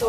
So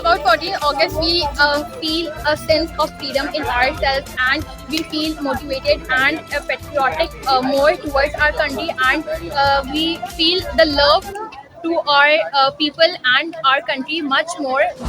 About 14 August, we feel a sense of freedom in ourselves, and we feel motivated and patriotic more towards our country, and we feel the love to our people and our country much more.